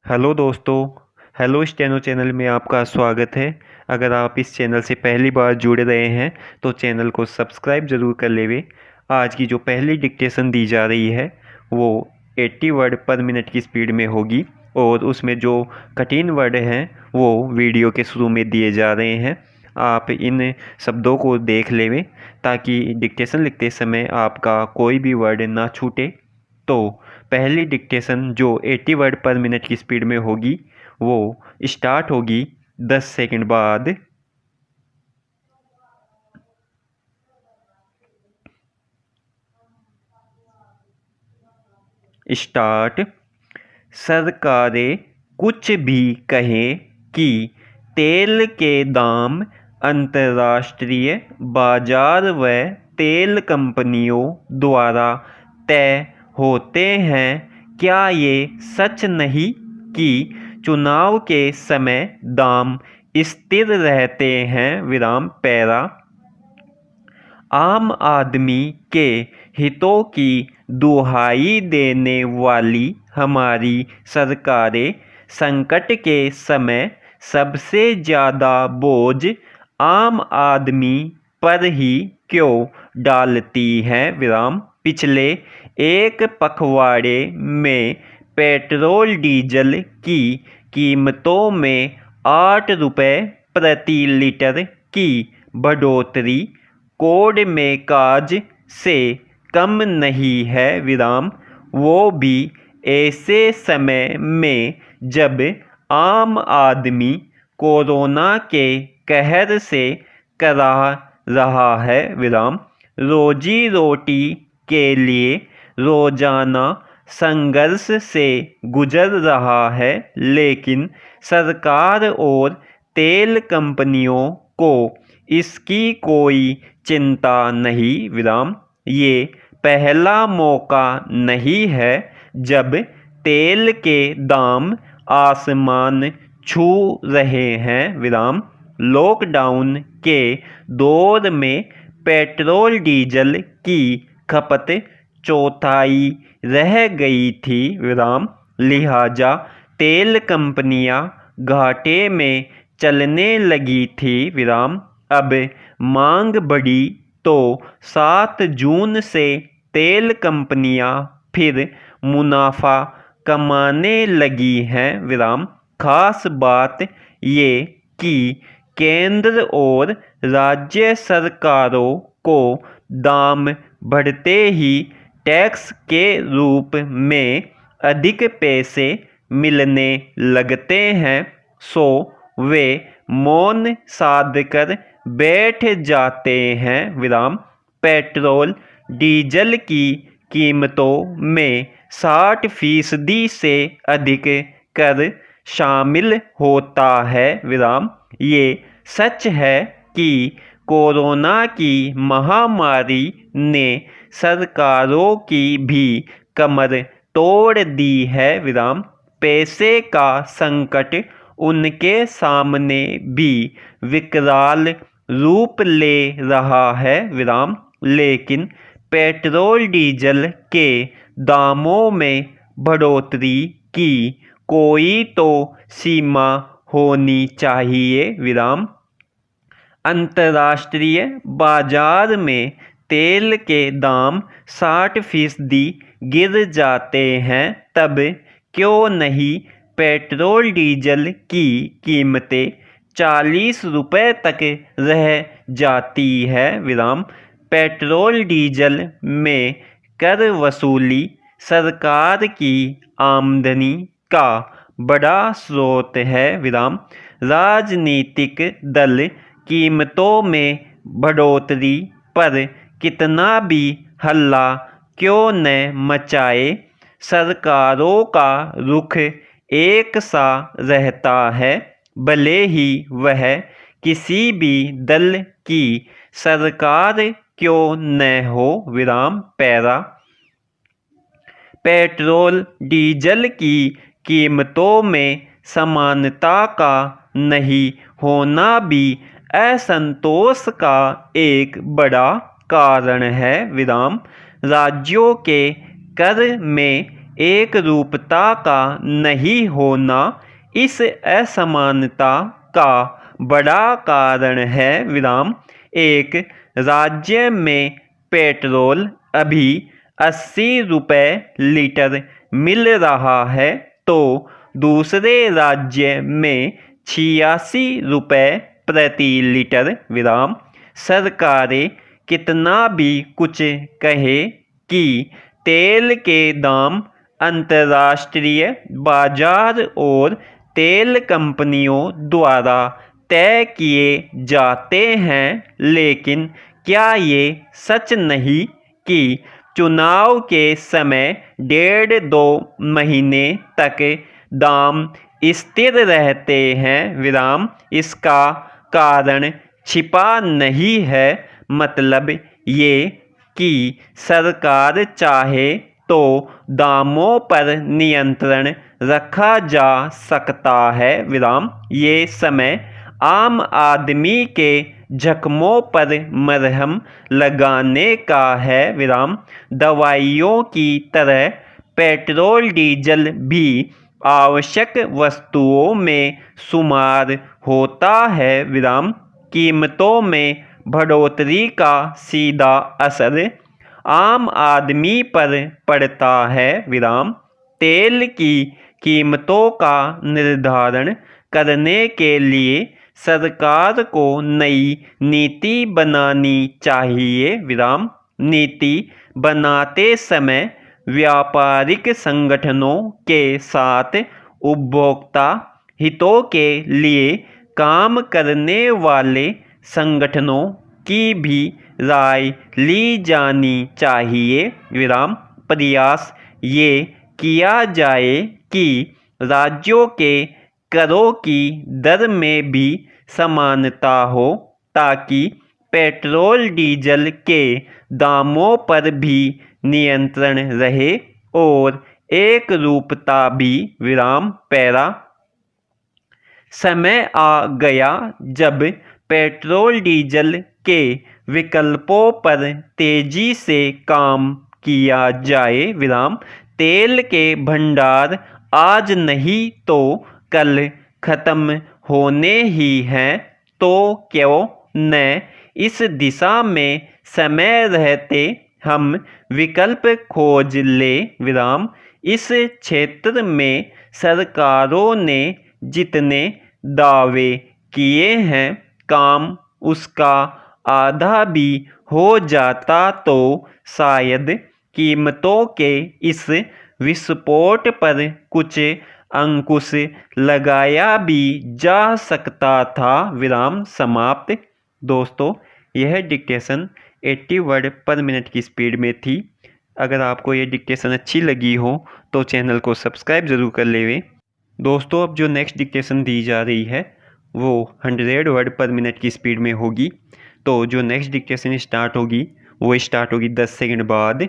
Hello दोस्तों। Hello steno channel में आपका स्वागत है। अगर आप इस चैनल से पहली बार जुड़ रहे हैं तो चैनल को सब्सक्राइब ज़रूर कर लेवे। आज की जो पहली डिक्टेशन दी जा रही है वो 80 वर्ड पर मिनट की स्पीड में होगी और उसमें जो कठिन वर्ड हैं वो वीडियो के शुरू में दिए जा रहे हैं। आप इन शब्दों को देख लेवें ताकि डिक्टेशन लिखते समय आपका कोई भी वर्ड ना छूटे। तो पहली डिक्टेशन जो 80 वर्ड पर मिनट की स्पीड में होगी वो स्टार्ट होगी 10 सेकंड बाद। स्टार्ट। सरकारें कुछ भी कहें कि तेल के दाम अंतर्राष्ट्रीय बाजार व तेल कंपनियों द्वारा तय होते हैं, क्या ये सच नहीं कि चुनाव के समय दाम स्थिर रहते हैं? विराम पैरा। आम आदमी के हितों की दुहाई देने वाली हमारी सरकारें संकट के समय सबसे ज़्यादा बोझ आम आदमी पर ही क्यों डालती हैं? विराम पिछले एक पखवाड़े में पेट्रोल डीजल की कीमतों में 8 रुपये प्रति लीटर की बढ़ोतरी कोड में काज से कम नहीं है। विराम वो भी ऐसे समय में जब आम आदमी कोरोना के कहर से करा रहा है। विराम रोजी रोटी के लिए रोजाना संघर्ष से गुजर रहा है, लेकिन सरकार और तेल कंपनियों को इसकी कोई चिंता नहीं। विराम ये पहला मौका नहीं है जब तेल के दाम आसमान छू रहे हैं। विराम लॉकडाउन के दौर में पेट्रोल डीजल की खपत चौथाई रह गई थी। विराम लिहाजा तेल कंपनियां घाटे में चलने लगी थी। विराम अब मांग बढ़ी तो 7 जून से तेल कंपनियां फिर मुनाफा कमाने लगी हैं। विराम खास बात ये कि केंद्र और राज्य सरकारों को दाम बढ़ते ही टैक्स के रूप में अधिक पैसे मिलने लगते हैं, सो वे मौन साध कर बैठ जाते हैं। विराम पेट्रोल डीजल की कीमतों में 60% से अधिक कर शामिल होता है। विराम ये सच है कि कोरोना की महामारी ने सरकारों की भी कमर तोड़ दी है। विराम पैसे का संकट उनके सामने भी विकराल रूप ले रहा है। विराम लेकिन पेट्रोल डीजल के दामों में बढ़ोतरी की कोई तो सीमा होनी चाहिए। विराम अंतर्राष्ट्रीय बाजार में तेल के दाम 60% गिर जाते हैं, तब क्यों नहीं पेट्रोल डीजल की कीमतें 40 रुपये तक रह जाती है? विराम पेट्रोल डीजल में कर वसूली सरकार की आमदनी का बड़ा स्रोत है। विराम राजनीतिक दल कीमतों में बढ़ोतरी पर कितना भी हल्ला क्यों न मचाए, सरकारों का रुख एक सा रहता है, भले ही वह किसी भी दल की सरकार क्यों न हो। विराम पैरा पेट्रोल डीजल की कीमतों में समानता का नहीं होना भी असंतोष का एक बड़ा कारण है। विराम राज्यों के कर में एक रूपता का नहीं होना इस असमानता का बड़ा कारण है विराम। एक राज्य में पेट्रोल अभी 80 रुपये लीटर मिल रहा है तो दूसरे राज्य में 86 रुपये प्रति लीटर विराम। सरकारें कितना भी कुछ कहे कि तेल के दाम अंतर्राष्ट्रीय बाजार और तेल कंपनियों द्वारा तय किए जाते हैं, लेकिन क्या ये सच नहीं कि चुनाव के समय 1.5-2 महीने तक दाम स्थिर रहते हैं विराम। इसका कारण छिपा नहीं है, मतलब ये कि सरकार चाहे तो दामों पर नियंत्रण रखा जा सकता है विराम। ये समय आम आदमी के जख्मों पर मरहम लगाने का है विराम। दवाइयों की तरह पेट्रोल डीजल भी आवश्यक वस्तुओं में शुमार होता है विराम। कीमतों में बढ़ोतरी का सीधा असर आम आदमी पर पड़ता है विराम। तेल की कीमतों का निर्धारण करने के लिए सरकार को नई नीति बनानी चाहिए विराम। नीति बनाते समय व्यापारिक संगठनों के साथ उपभोक्ता हितों के लिए काम करने वाले संगठनों की भी राय ली जानी चाहिए विराम। प्रयास ये किया जाए कि राज्यों के करों की दर में भी समानता हो, ताकि पेट्रोल डीजल के दामों पर भी नियंत्रण रहे और एक रूपता भी विराम। पैरा समय आ गया जब पेट्रोल डीजल के विकल्पों पर तेजी से काम किया जाए विराम। तेल के भंडार आज नहीं तो कल खत्म होने ही हैं, तो क्यों न इस दिशा में समय रहते हम विकल्प खोज ले विराम। इस क्षेत्र में सरकारों ने जितने दावे किए हैं, काम उसका आधा भी हो जाता तो शायद कीमतों के इस विस्फोट पर कुछ अंकुश लगाया भी जा सकता था विराम। समाप्त। दोस्तों, यह डिक्टेशन 80 वर्ड पर मिनट की स्पीड में थी। अगर आपको ये डिक्टेशन अच्छी लगी हो तो चैनल को सब्सक्राइब ज़रूर कर लेवें। दोस्तों, अब जो नेक्स्ट डिक्टेशन दी जा रही है वो 100 वर्ड पर मिनट की स्पीड में होगी। तो जो नेक्स्ट डिक्टेशन स्टार्ट होगी वो स्टार्ट होगी 10 सेकंड बाद।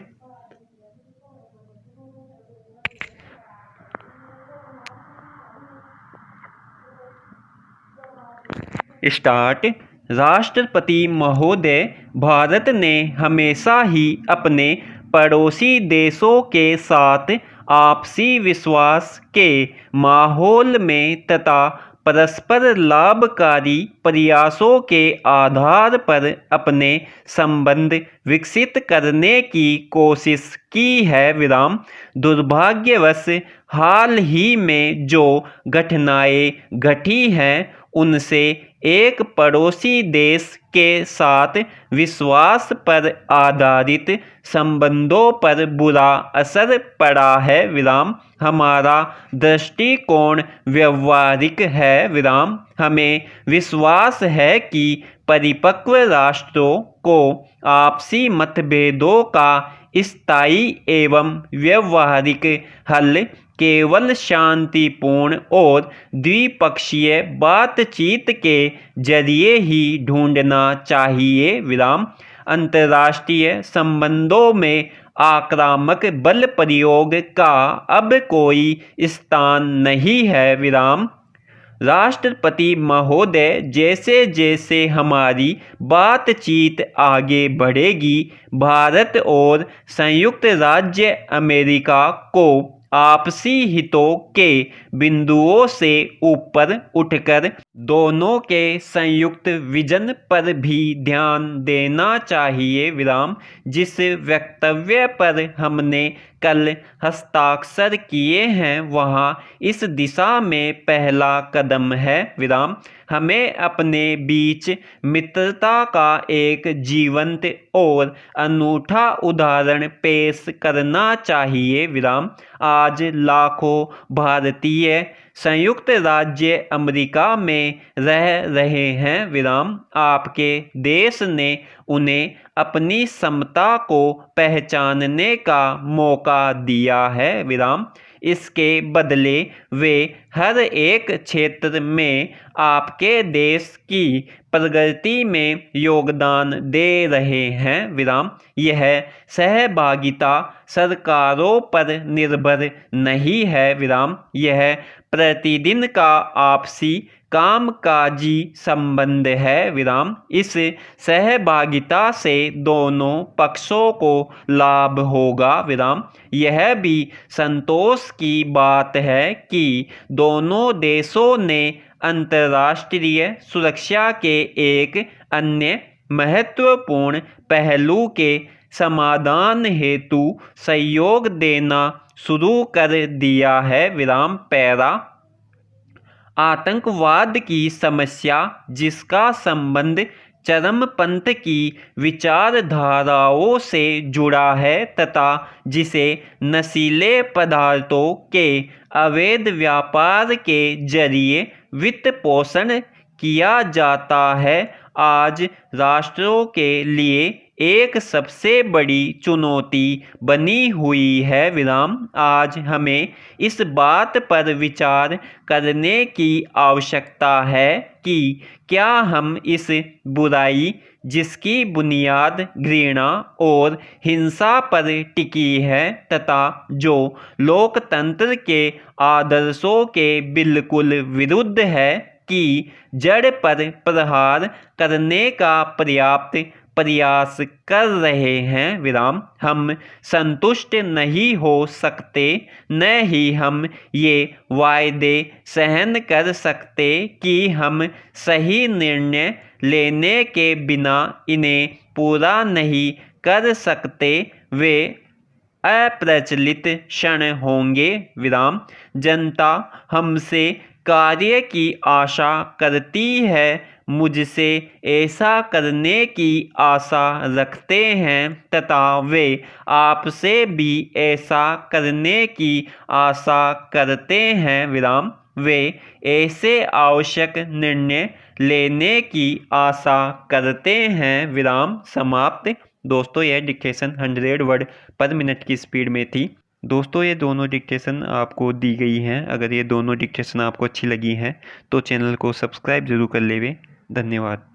स्टार्ट। राष्ट्रपति महोदय, भारत ने हमेशा ही अपने पड़ोसी देशों के साथ आपसी विश्वास के माहौल में तथा परस्पर लाभकारी प्रयासों के आधार पर अपने संबंध विकसित करने की कोशिश की है विराम। दुर्भाग्यवश हाल ही में जो घटनाएं घटी हैं उनसे एक पड़ोसी देश के साथ विश्वास पर आधारित संबंधों पर बुरा असर पड़ा है विराम। हमारा दृष्टिकोण व्यवहारिक है विराम। हमें विश्वास है कि परिपक्व राष्ट्रों को आपसी मतभेदों का स्थायी एवं व्यवहारिक हल केवल शांतिपूर्ण और द्विपक्षीय बातचीत के जरिए ही ढूंढना चाहिए विराम। अंतर्राष्ट्रीय संबंधों में आक्रामक बल प्रयोग का अब कोई स्थान नहीं है विराम। राष्ट्रपति महोदय, जैसे जैसे हमारी बातचीत आगे बढ़ेगी, भारत और संयुक्त राज्य अमेरिका को आपसी हितों के बिंदुओं से ऊपर उठकर दोनों के संयुक्त विजन पर भी ध्यान देना चाहिए। विराम। जिस वक्तव्य पर हमने कल हस्ताक्षर किए हैं वहाँ इस दिशा में पहला कदम है। विराम। हमें अपने बीच मित्रता का एक जीवंत और अनूठा उदाहरण पेश करना चाहिए। विराम। आज लाखों भारतीय संयुक्त राज्य अमेरिका में रह रहे हैं। विराम। आपके देश ने उन्हें अपनी समता को पहचानने का मौका दिया है। विराम। इसके बदले वे हर एक क्षेत्र में आपके देश की प्रगति में योगदान दे रहे हैं। विराम। यह सहभागिता सरकारों पर निर्भर नहीं है। विराम। यह प्रतिदिन का आपसी कामकाजी संबंध है। विराम। इस सहभागिता से दोनों पक्षों को लाभ होगा। विराम। यह भी संतोष की बात है कि दोनों देशों ने अंतर्राष्ट्रीय सुरक्षा के एक अन्य महत्वपूर्ण पहलू के समाधान हेतु सहयोग देना शुरू कर दिया है। विराम। पैरा। आतंकवाद की समस्या जिसका संबंध चरमपंथ की विचारधाराओं से जुड़ा है तथा जिसे नशीले पदार्थों के अवैध व्यापार के जरिए वित्त पोषण किया जाता है, आज राष्ट्रों के लिए एक सबसे बड़ी चुनौती बनी हुई है। विराम। आज हमें इस बात पर विचार करने की आवश्यकता है कि क्या हम इस बुराई जिसकी बुनियाद घृणा और हिंसा पर टिकी है तथा जो लोकतंत्र के आदर्शों के बिल्कुल विरुद्ध है की जड़ पर प्रहार करने का पर्याप्त प्रयास कर रहे हैं। विराम। हम संतुष्ट नहीं हो सकते, न ही हम ये वायदे सहन कर सकते कि हम सही निर्णय लेने के बिना इन्हें पूरा नहीं कर सकते। वे अप्रचलित क्षण होंगे। विराम। जनता हमसे कार्य की आशा करती है, मुझसे ऐसा करने की आशा रखते हैं तथा वे आपसे भी ऐसा करने की आशा करते हैं। विराम। वे ऐसे आवश्यक निर्णय लेने की आशा करते हैं। विराम। समाप्त। दोस्तों यह डिक्टेशन 100 वर्ड पर मिनट की स्पीड में थी। दोस्तों ये दोनों डिक्टेशन आपको दी गई हैं। अगर ये दोनों डिक्टेशन आपको अच्छी लगी हैं तो चैनल को सब्सक्राइब जरूर कर लेवे। धन्यवाद।